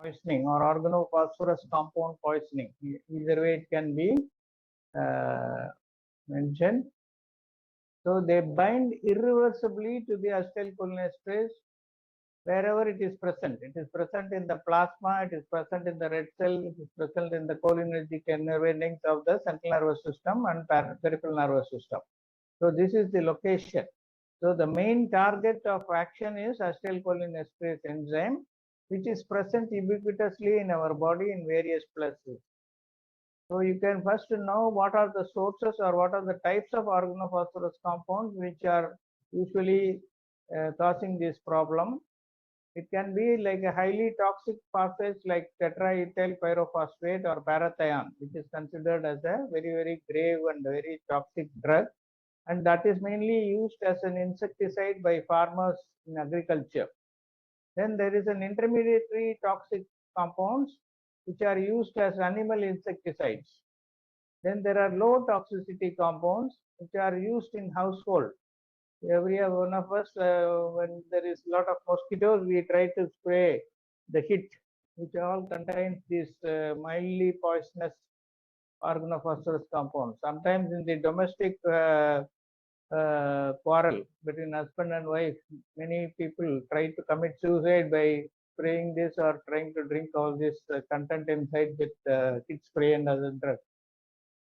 poisoning or organophosphorus compound poisoning. Either way it can be mentioned. So they bind irreversibly to the acetylcholinesterase wherever it is present. It is present in the plasma, it is present in the red cell, it is present in the cholinergic nerve endings of the central nervous system and peripheral nervous system. So this is the location. So the main target of action is acetylcholinesterase enzyme, which is present ubiquitously in our body in various places. So you can first know what are the sources or what are the types of organophosphorus compounds which are usually causing this problem. It can be like a highly toxic phosphate like tetraethyl pyrophosphate or parathion, which is considered as a very grave and very toxic drug, and that is mainly used as an insecticide by farmers in agriculture. Then there is an intermediary toxic compounds which are used as animal insecticides. Then there are low toxicity compounds which are used in household. Every one of us, when there is a lot of mosquitoes, we try to spray the hit, which all contains these mildly poisonous organophosphorus compounds. Sometimes in the domestic quarrel between husband and wife, many people try to commit suicide by spraying this or trying to drink all this content inside with hit spray and other drugs.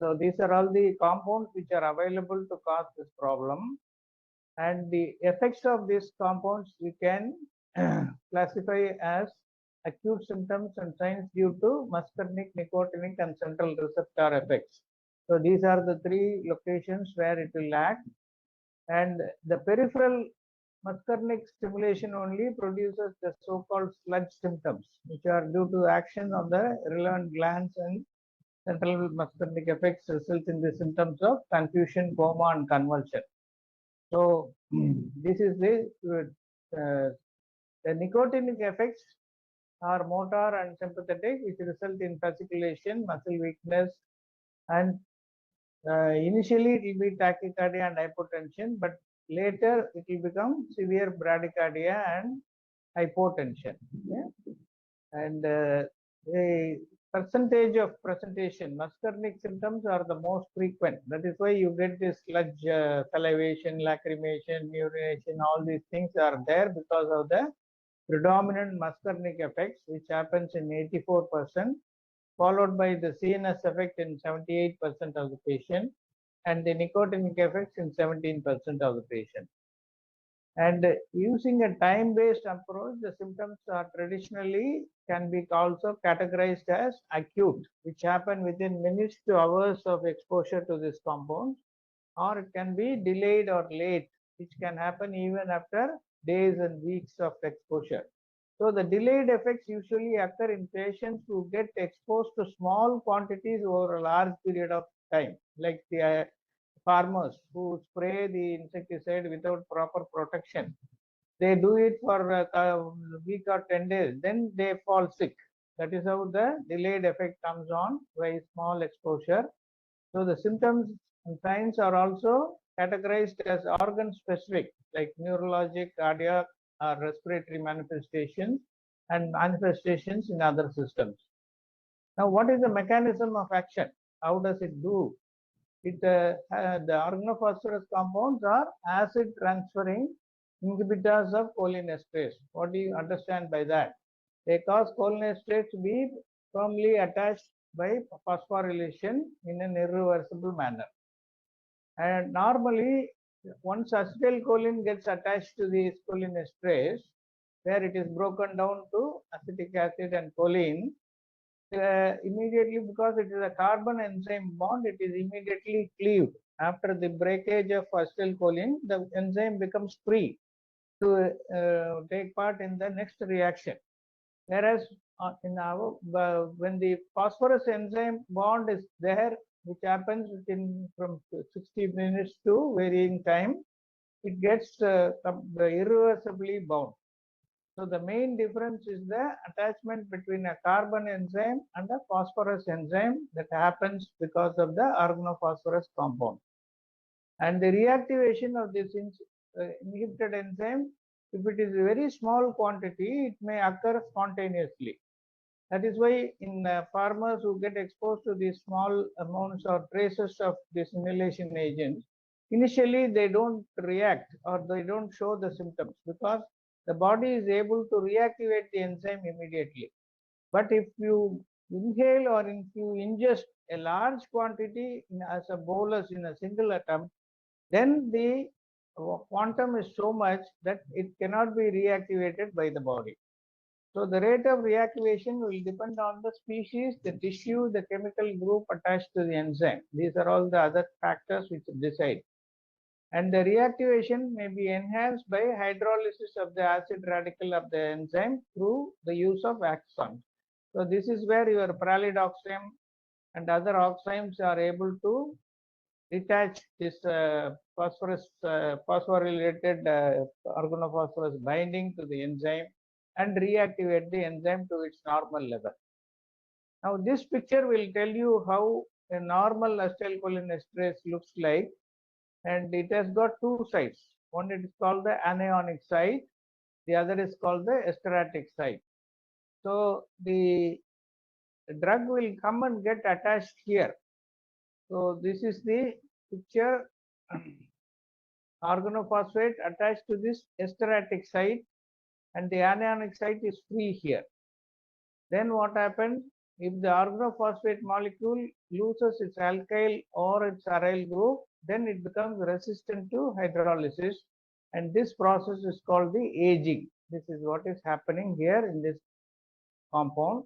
So these are all the compounds which are available to cause this problem. And the effects of these compounds we can classify as acute symptoms and signs due to muscarinic, nicotinic, and central receptor effects. So these are the three locations where it will act. And the peripheral muscarinic stimulation only produces the so-called sludge symptoms, which are due to action of the relevant glands, and central muscarinic effects result in the symptoms of confusion, coma, and convulsion. So this is the nicotinic effects are motor and sympathetic, which result in fasciculation, muscle weakness, and initially it will be tachycardia and hypotension, but later it will become severe bradycardia and hypotension. Okay? And the percentage of presentation, muscarinic symptoms are the most frequent. That is why you get this sludge, salivation, lacrimation, urination, all these things are there because of the predominant muscarinic effects, which happens in 84%, followed by the CNS effect in 78% of the patient, and the nicotinic effects in 17% of the patient. And using a time-based approach, the symptoms are traditionally can be also categorized as acute, which happen within minutes to hours of exposure to this compound, or it can be delayed or late, which can happen even after days and weeks of exposure. So the delayed effects usually occur in patients who get exposed to small quantities over a large period of time, like the farmers who spray the insecticide without proper protection. They do it for a week or 10 days, then they fall sick. That is how the delayed effect comes on by small exposure. So the symptoms and signs are also categorized as organ specific, like neurologic, cardiac, or respiratory manifestations, and manifestations in other systems. Now, what is the mechanism of action? How does it do? The organophosphorus compounds are acid transferring inhibitors of cholinesterase. What do you understand by that? They cause cholinesterase to be firmly attached by phosphorylation in an irreversible manner. And normally, once acetylcholine gets attached to the cholinesterase, where it is broken down to acetic acid and choline, immediately, because it is a carbon enzyme bond, it is immediately cleaved. After the breakage of acetylcholine, the enzyme becomes free to take part in the next reaction. Whereas in our when the phosphorus enzyme bond is there, which happens within from 60 minutes to varying time, it gets irreversibly bound. So the main difference is the attachment between a carbon enzyme and a phosphorus enzyme that happens because of the organophosphorus compound. And the reactivation of this inhibited enzyme, if it is a very small quantity, it may occur spontaneously. That is why in farmers who get exposed to these small amounts or traces of this inhalation agents, initially they don't react or they don't show the symptoms because the body is able to reactivate the enzyme immediately. But if you inhale or if you ingest a large quantity as a bolus in a single attempt, then the quantum is so much that it cannot be reactivated by the body. So the rate of reactivation will depend on the species, the tissue, the chemical group attached to the enzyme. These are all the other factors which decide. And the reactivation may be enhanced by hydrolysis of the acid radical of the enzyme through the use of axons. So this is where your pralidoxime and other oximes are able to detach this phosphorylated organophosphorus binding to the enzyme and reactivate the enzyme to its normal level. Now this picture will tell you how a normal acetylcholinesterase looks like, and it has got two sides. One it is called the anionic site, the other is called the esteratic site. So the drug will come and get attached here. So this is the picture. Organophosphate attached to this esteratic site and the anionic site is free here. Then what happens if the organophosphate molecule loses its alkyl or its aryl group, then it becomes resistant to hydrolysis, and this process is called the aging. This is what is happening here in this compound.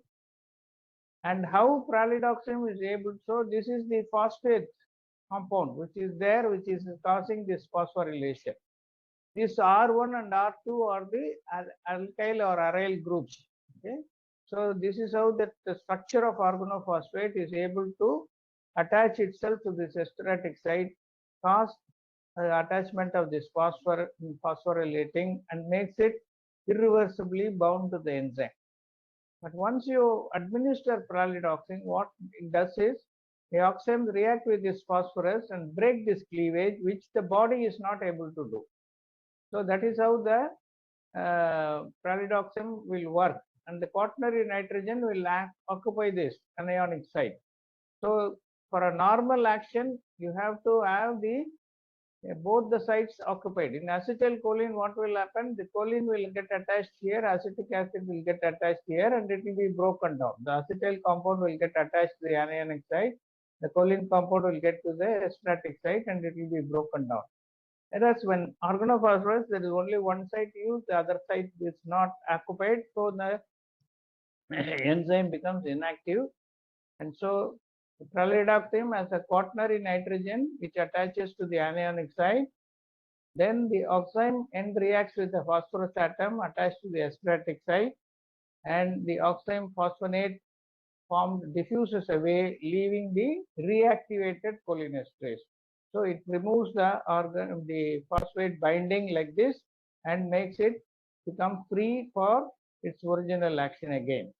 And how pralidoxime is able, so this is the phosphate compound which is there, which is causing this phosphorylation. This R1 and R2 are the alkyl or aryl groups. Okay, so this is how that the structure of organophosphate is able to attach itself to this esteratic site, cause attachment of this phosphorylating, and makes it irreversibly bound to the enzyme. But once you administer pralidoxime, what it does is the oximes react with this phosphorus and break this cleavage, which the body is not able to do. So that is how the pralidoxime will work, and the quaternary nitrogen will occupy this anionic site. So for a normal action, you have to have the both the sites occupied. In acetylcholine, what will happen? The choline will get attached here, acetic acid will get attached here, and it will be broken down. The acetyl compound will get attached to the anionic site, the choline compound will get to the esteratic site, and it will be broken down. Whereas when organophosphorus, there is only one site used, the other site is not occupied, so the enzyme becomes inactive. And so pralidoxime as a quaternary nitrogen which attaches to the anionic site, then the oxime end reacts with the phosphorus atom attached to the esteratic site, and the oxime phosphonate formed diffuses away, leaving the reactivated cholinesterase. So it removes the phosphate binding like this and makes it become free for its original action again.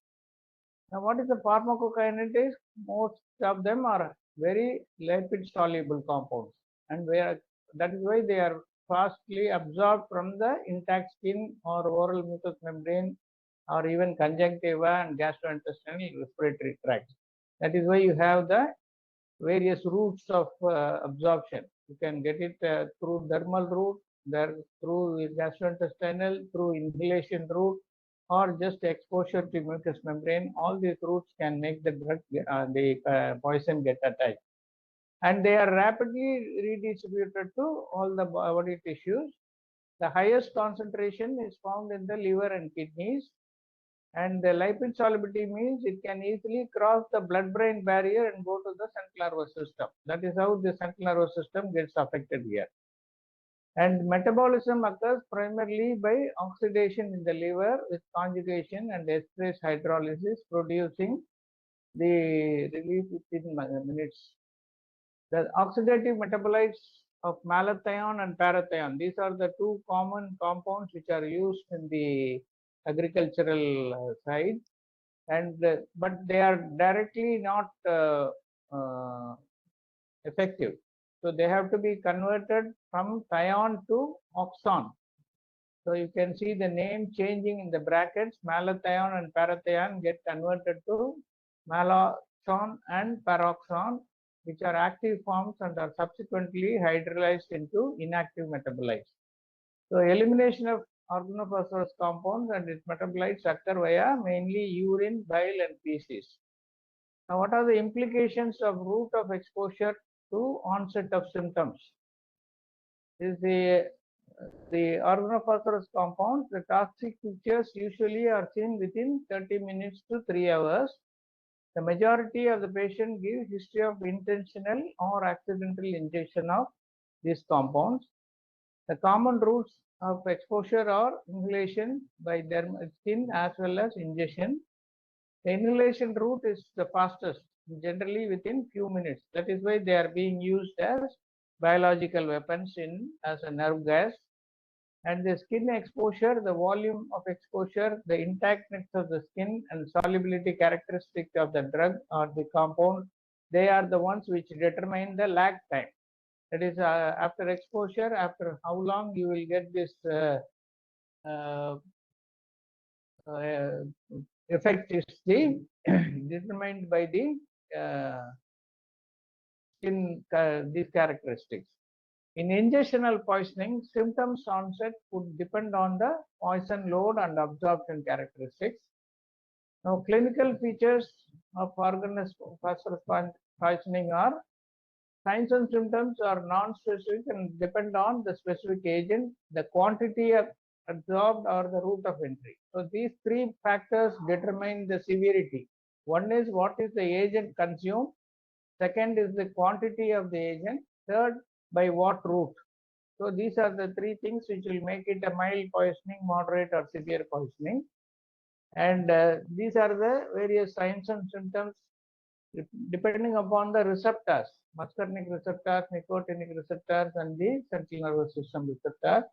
Now, what is the pharmacokinetics? Most of them are very lipid soluble compounds, and that is why they are fastly absorbed from the intact skin or oral mucous membrane or even conjunctiva and gastrointestinal respiratory tract. That is why you have the various routes of absorption. You can get it through dermal route, through gastrointestinal, through inhalation route, or just exposure to mucous membrane. All these routes can make the drug, poison get attached. And they are rapidly redistributed to all the body tissues. The highest concentration is found in the liver and kidneys. And the lipid solubility means it can easily cross the blood-brain barrier and go to the central nervous system. That is how the central nervous system gets affected here. And metabolism occurs primarily by oxidation in the liver with conjugation and esterase hydrolysis, producing the relief within minutes. The oxidative metabolites of malathion and parathion, these are the two common compounds which are used in the agricultural side, and but they are directly not effective. So they have to be converted from thion to oxon. So you can see the name changing in the brackets. Malathion and parathion get converted to malaxon and paroxon, which are active forms and are subsequently hydrolyzed into inactive metabolites. So elimination of organophosphorus compounds and its metabolites occur via mainly urine, bile, and feces. Now, what are the implications of route of exposure to onset of symptoms? Is the organophosphorus compounds, the toxic features usually are seen within 30 minutes to 3 hours. The majority of the patient give history of intentional or accidental ingestion of these compounds. The common routes of exposure are inhalation by skin as well as ingestion. The inhalation route is the fastest, generally within few minutes. That is why they are being used as biological weapons as a nerve gas. And the skin exposure, the volume of exposure, the intactness of the skin and solubility characteristics of the drug or the compound, they are the ones which determine the lag time. That is, after exposure, after how long you will get this uh, effect is determined by the skin, these characteristics. In ingestional poisoning, symptoms onset would depend on the poison load and absorption characteristics. Now, clinical features of organophosphorus poisoning are signs and symptoms are non-specific and depend on the specific agent, the quantity of absorbed or the route of entry. So these three factors determine the severity. One is what is the agent consumed. Second is the quantity of the agent. Third, by what route. So these are the three things which will make it a mild poisoning, moderate or severe poisoning. And these are the various signs and symptoms depending upon the receptors, muscarinic receptors, nicotinic receptors, and the central nervous system receptor.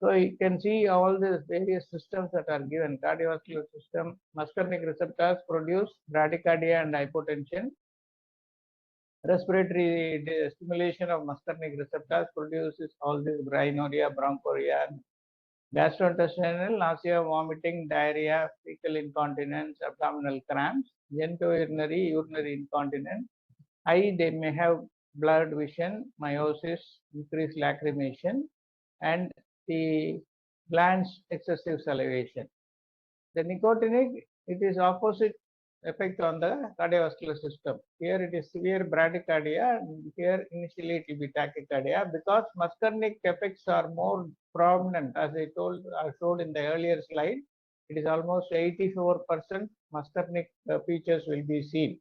So you can see all these various systems that are given. Cardiovascular system, muscarinic receptors produce bradycardia and hypotension. Respiratory stimulation of muscarinic receptors produces all this rhinorrhea, bronchorrhea, gastrointestinal, nausea, vomiting, diarrhea, fecal incontinence, abdominal cramps, genitourinary, urinary incontinence. Eye, they may have blurred vision, miosis, increased lacrimation, and the glands excessive salivation. The nicotinic, it is opposite effect on the cardiovascular system. Here it is severe bradycardia, and here initially it will be tachycardia because muscarinic effects are more prominent. As I showed in the earlier slide, it is almost 84% muscarinic features will be seen.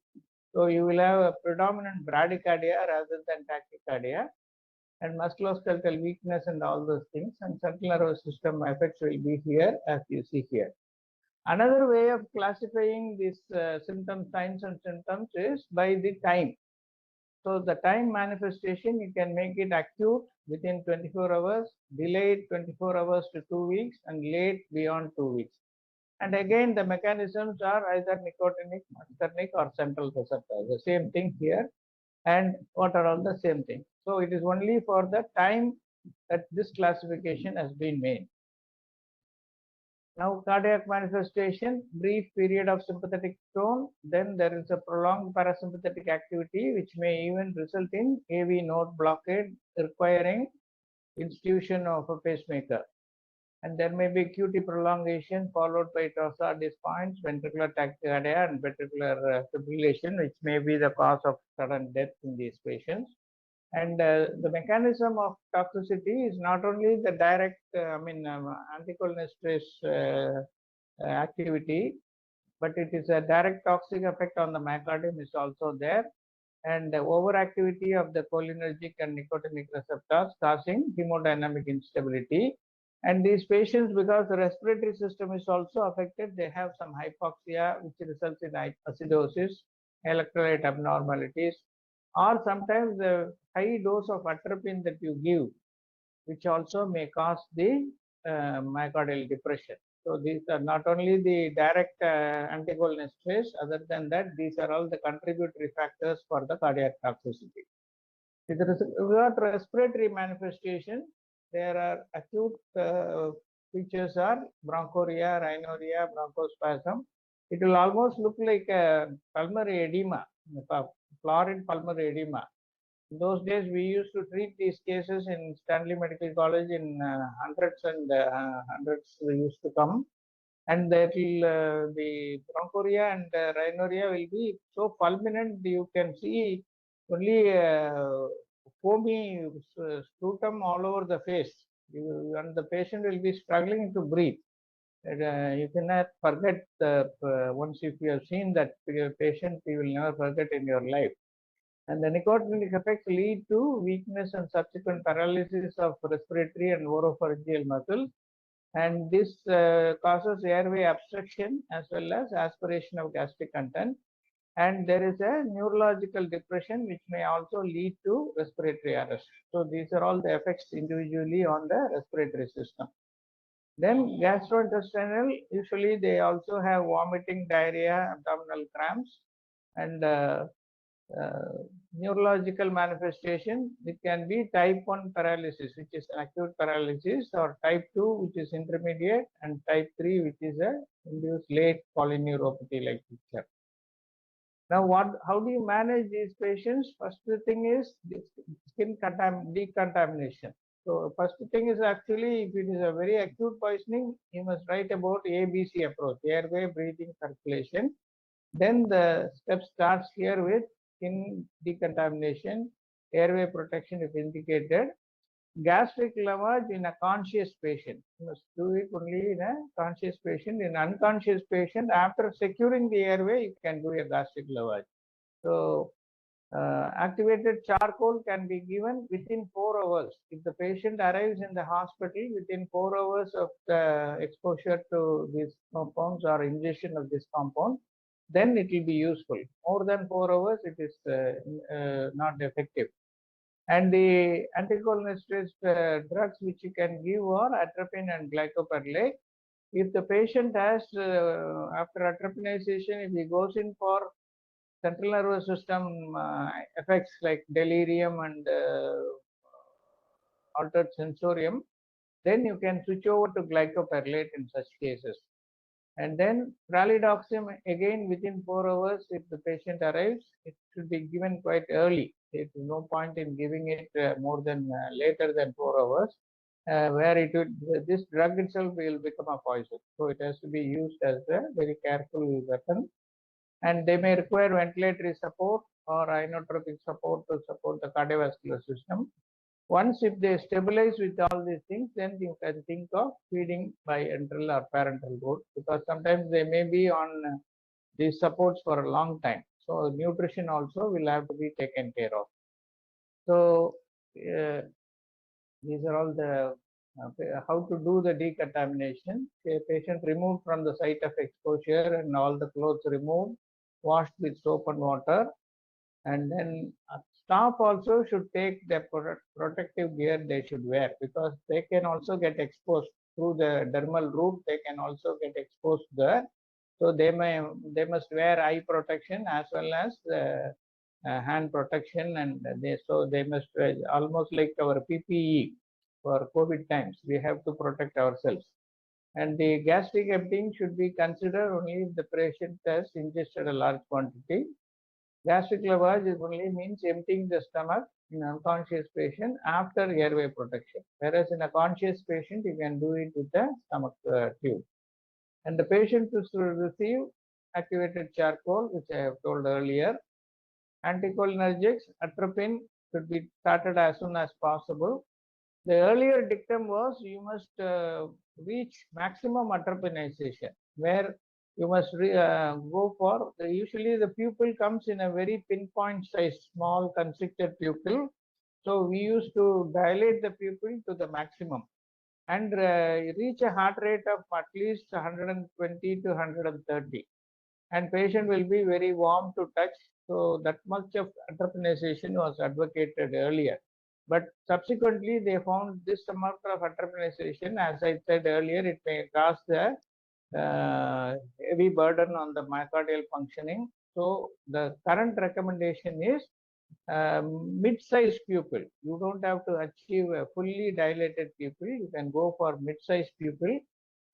So you will have a predominant bradycardia rather than tachycardia, and musculoskeletal weakness and all those things, and central nervous system effects will be here as you see here. Another way of classifying these symptoms, signs and symptoms is by the time. So the time manifestation, you can make it acute within 24 hours, delayed 24 hours to 2 weeks, and late beyond 2 weeks. And again, the mechanisms are either nicotinic, muscarinic, or central receptor. The same thing here, and what are all the same thing. So it is only for the time that this classification has been made. Now, cardiac manifestation, brief period of sympathetic tone, then there is a prolonged parasympathetic activity which may even result in AV node blockade requiring institution of a pacemaker. And there may be QT prolongation followed by torsades points, ventricular tachycardia, and ventricular fibrillation, which may be the cause of sudden death in these patients. And the mechanism of toxicity is not only the direct, anticholinesterase activity, but it is a direct toxic effect on the myocardium is also there, and the overactivity of the cholinergic and nicotinic receptors causing hemodynamic instability. And these patients, because the respiratory system is also affected, they have some hypoxia, which results in acidosis, electrolyte abnormalities, or sometimes the high dose of atropine that you give, which also may cause the myocardial depression. So these are not only the direct anticholinesterase, other than that, these are all the contributory factors for the cardiac toxicity. With regard to respiratory manifestation, there are acute features are bronchoria, rhinorrhea, bronchospasm. It will almost look like a pulmonary edema, florid pulmonary edema. In those days, we used to treat these cases in Stanley Medical College in hundreds and hundreds used to come, and that will the bronchoria and rhinorrhea will be so fulminant you can see only foamy sputum all over the face, and the patient will be struggling to breathe. You cannot forget once if you have seen that patient, you will never forget in your life. And the nicotinic effects lead to weakness and subsequent paralysis of respiratory and oropharyngeal muscles. And this causes airway obstruction as well as aspiration of gastric content. And there is a neurological depression which may also lead to respiratory arrest. So these are all the effects individually on the respiratory system. Then gastrointestinal, usually they also have vomiting, diarrhea, abdominal cramps, and neurological manifestation. It can be type 1 paralysis, which is acute paralysis, or type 2, which is intermediate, and type 3, which is a induced late polyneuropathy like picture. Now, how do you manage these patients? First thing is skin decontamination. So first thing is actually, if it is a very acute poisoning, you must write about ABC approach, airway, breathing, circulation. Then the step starts here with skin decontamination, airway protection if indicated, gastric lavage in a conscious patient. You must do it only in a conscious patient. In unconscious patient, after securing the airway, you can do a gastric lavage. So activated charcoal can be given within 4 hours. If the patient arrives in the hospital within 4 hours of the exposure to these compounds or ingestion of this compound, then it will be useful. More than 4 hours, it is not effective. And the anticholinergic drugs which you can give are atropine and glycopyrrolate. If the patient has, after atropinization, if he goes in for central nervous system effects like delirium and altered sensorium, then you can switch over to glycopyrrolate in such cases. And then pralidoxim again within 4 hours if the patient arrives, it should be given quite early. There is no point in giving it more than later than 4 hours, where it would, this drug itself will become a poison. So it has to be used as a very careful weapon. And they may require ventilatory support or inotropic support to support the cardiovascular system. Once if they stabilize with all these things, then you can think of feeding by enteral or parenteral route, because sometimes they may be on these supports for a long time. So nutrition also will have to be taken care of. So these are all the how to do the decontamination. A patient removed from the site of exposure and all the clothes removed, washed with soap and water, and then staff also should take the protective gear they should wear, because they can also get exposed through the dermal route. They can also get exposed there, so they must wear eye protection as well as hand protection, and they must almost like our PPE for COVID times. We have to protect ourselves. And the gastric emptying should be considered only if the patient has ingested a large quantity. Gastric lavage is only means emptying the stomach in unconscious patient after airway protection, whereas in a conscious patient you can do it with the stomach tube. And the patient should receive activated charcoal, which I have told earlier. Anticholinergics, atropine should be started as soon as possible. The earlier dictum was you must reach maximum atropinization, where you must go for, usually the pupil comes in a very pinpoint size, small constricted pupil. So we used to dilate the pupil to the maximum and reach a heart rate of at least 120 to 130. And patient will be very warm to touch. So that much of atropinization was advocated earlier. But subsequently, they found this amount of atropinization, as I said earlier, it may cause the heavy burden on the myocardial functioning. So the current recommendation is mid-sized pupil. You don't have to achieve a fully dilated pupil. You can go for mid-sized pupil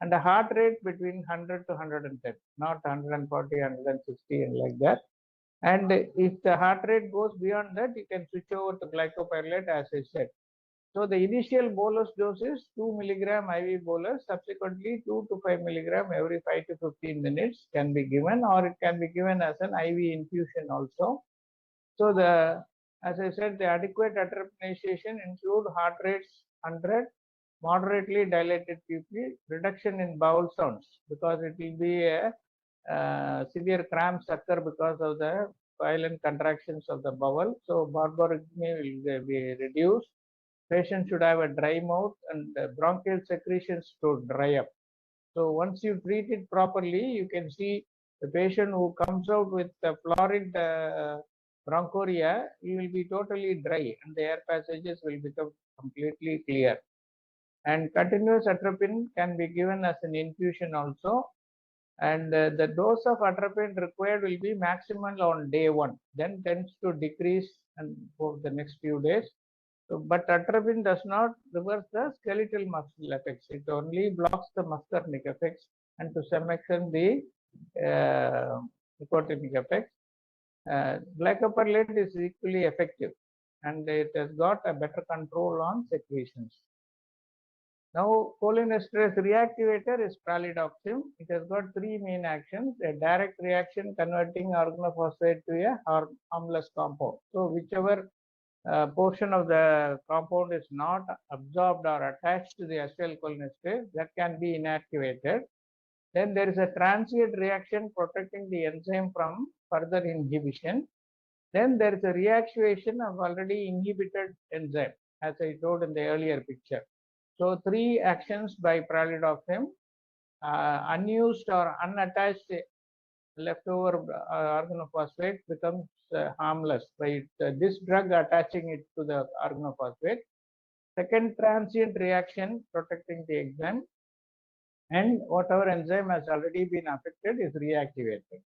and a heart rate between 100 to 110, not 140, 160 and like that. And if the heart rate goes beyond that, you can switch over to glycopyrrolate as I said. So the initial bolus dose is 2 milligram IV bolus. Subsequently, 2 to 5 milligram every 5 to 15 minutes can be given, or it can be given as an IV infusion also. So as I said, the adequate attenuation include heart rates 100, moderately dilated pupil, reduction in bowel sounds because it will be a severe cramps occur because of the violent contractions of the bowel. So barborygmy will be reduced. Patient should have a dry mouth and bronchial secretions to dry up. So once you treat it properly, you can see the patient who comes out with the florid bronchoria, he will be totally dry and the air passages will become completely clear. And continuous atropine can be given as an infusion also. And the dose of atropine required will be maximal on day 1, then tends to decrease and for the next few days. So, but atropine does not reverse the skeletal muscle effects. It only blocks the muscarinic effects and to some extent the nicotinic effects. Glycopyrrolate is equally effective and it has got a better control on secretions. Now, cholinesterase reactivator is pralidoxim. It has got 3 main actions: a direct reaction converting organophosphate to a harmless compound. So, whichever portion of the compound is not absorbed or attached to the acetylcholinesterase, that can be inactivated. Then there is a transient reaction protecting the enzyme from further inhibition. Then there is a reactivation of already inhibited enzyme, as I told in the earlier picture. So 3 actions by pralidoxim, unused or unattached leftover organophosphate becomes harmless by this drug attaching it to the organophosphate. Second, transient reaction protecting the enzyme, and whatever enzyme has already been affected is reactivated.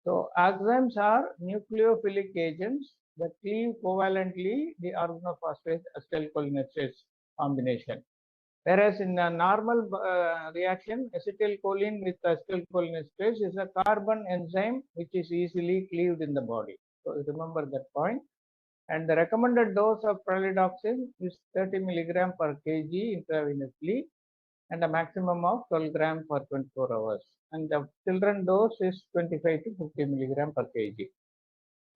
So enzymes are nucleophilic agents that cleave covalently the organophosphate acetylcholinesterase combination. Whereas in a normal reaction, acetylcholine with acetylcholinesterase is a carbon enzyme which is easily cleaved in the body. So remember that point. And the recommended dose of pralidoxim is 30 milligram per kg intravenously and a maximum of 12 gram for 24 hours. And the children dose is 25 to 50 milligram per kg.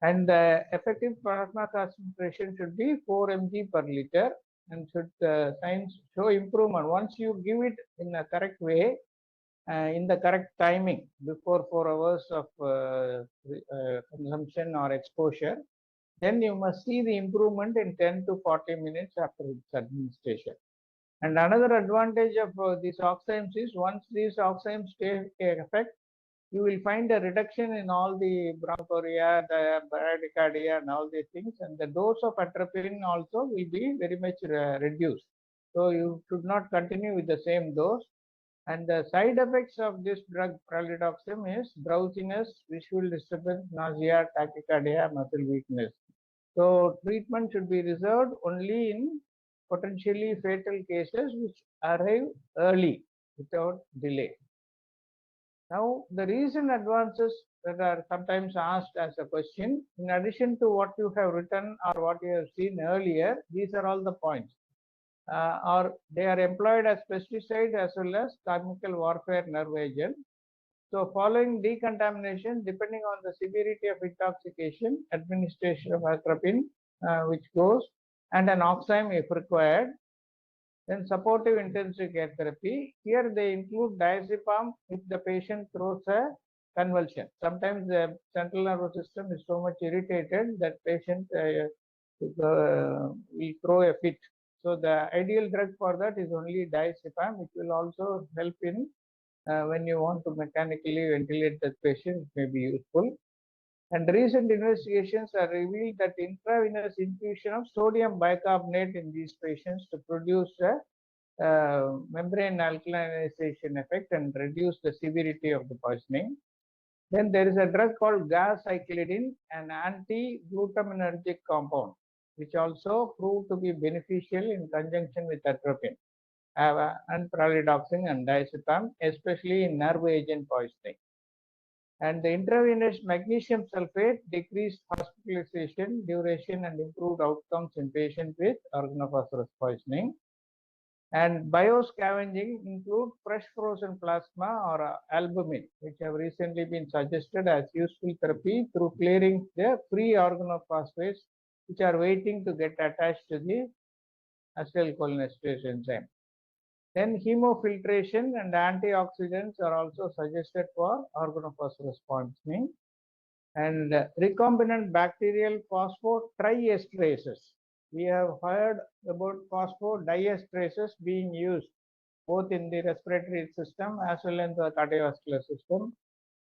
And the effective plasma concentration should be 4 mg per liter and should signs show improvement. Once you give it in a correct way, in the correct timing, before 4 hours of consumption or exposure, then you must see the improvement in 10 to 40 minutes after its administration. And another advantage of these oximes is once these oximes take effect, you will find a reduction in all the bronchoria, the bradycardia and all these things, and the dose of atropine also will be very much reduced. So you should not continue with the same dose. And the side effects of this drug pralidoxim is drowsiness, visual disturbance, nausea, tachycardia, muscle weakness. So treatment should be reserved only in potentially fatal cases which arrive early without delay. Now, the recent advances that are sometimes asked as a question, in addition to what you have written or what you have seen earlier, these are all the points. Or they are employed as pesticides as well as chemical warfare nerve agent. So following decontamination, depending on the severity of intoxication, administration of atropine, which goes, and an oxime if required. Then supportive intensive care therapy. Here they include diazepam if the patient throws a convulsion. Sometimes the central nervous system is so much irritated that patient will throw a fit. So the ideal drug for that is only diazepam, which will also help in when you want to mechanically ventilate the patient, it may be useful. And recent investigations have revealed that intravenous infusion of sodium bicarbonate in these patients to produce a membrane alkalinization effect and reduce the severity of the poisoning. Then there is a drug called gazacylidine, an anti-glutaminergic compound, which also proved to be beneficial in conjunction with atropine, and pralidoxin and diazepam, especially in nerve agent poisoning. And the intravenous magnesium sulfate decreased hospitalization duration and improved outcomes in patients with organophosphorus poisoning. And bioscavenging include fresh frozen plasma or albumin, which have recently been suggested as useful therapy through clearing the free organophosphates which are waiting to get attached to the acetylcholinesterase enzyme. Then hemofiltration and antioxidants are also suggested for organophosphorus poisoning. And recombinant bacterial phosphodiesterases. We have heard about phosphodiesterases being used both in the respiratory system as well as the cardiovascular system,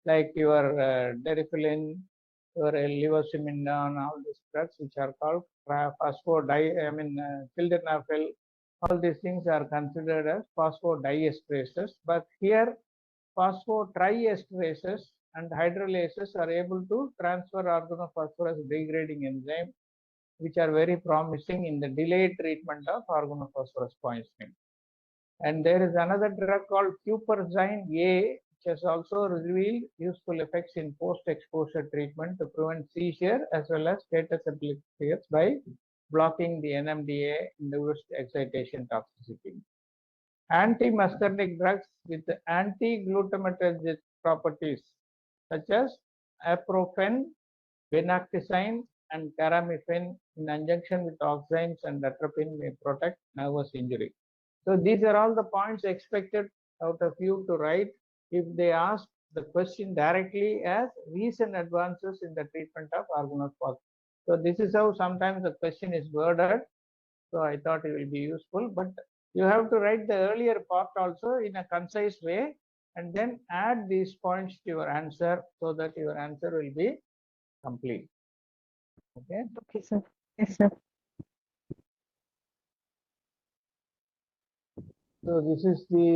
like your deriphyllin, your levosimendan, all these drugs which are called sildenafil. All these things are considered as phosphodiesterases, but here phosphodiesterases and hydrolases are able to transfer organophosphorus degrading enzyme, which are very promising in the delayed treatment of organophosphorus poisoning. And there is another drug called cuperzine A, which has also revealed useful effects in post-exposure treatment to prevent seizure as well as status epilepticus by blocking the NMDA-induced excitation toxicity. Anti-muscarinic drugs with anti-glutamatergic properties such as aprofen, venactizine, and caramifene in conjunction with auxines and atropine may protect nervous injury. So these are all the points expected out of you to write if they ask the question directly as recent advances in the treatment of organophosphorus. So this is how sometimes the question is worded. So I thought it will be useful, but you have to write the earlier part also in a concise way and then add these points to your answer so that your answer will be complete. Okay. Okay, sir. Yes, sir. So this is the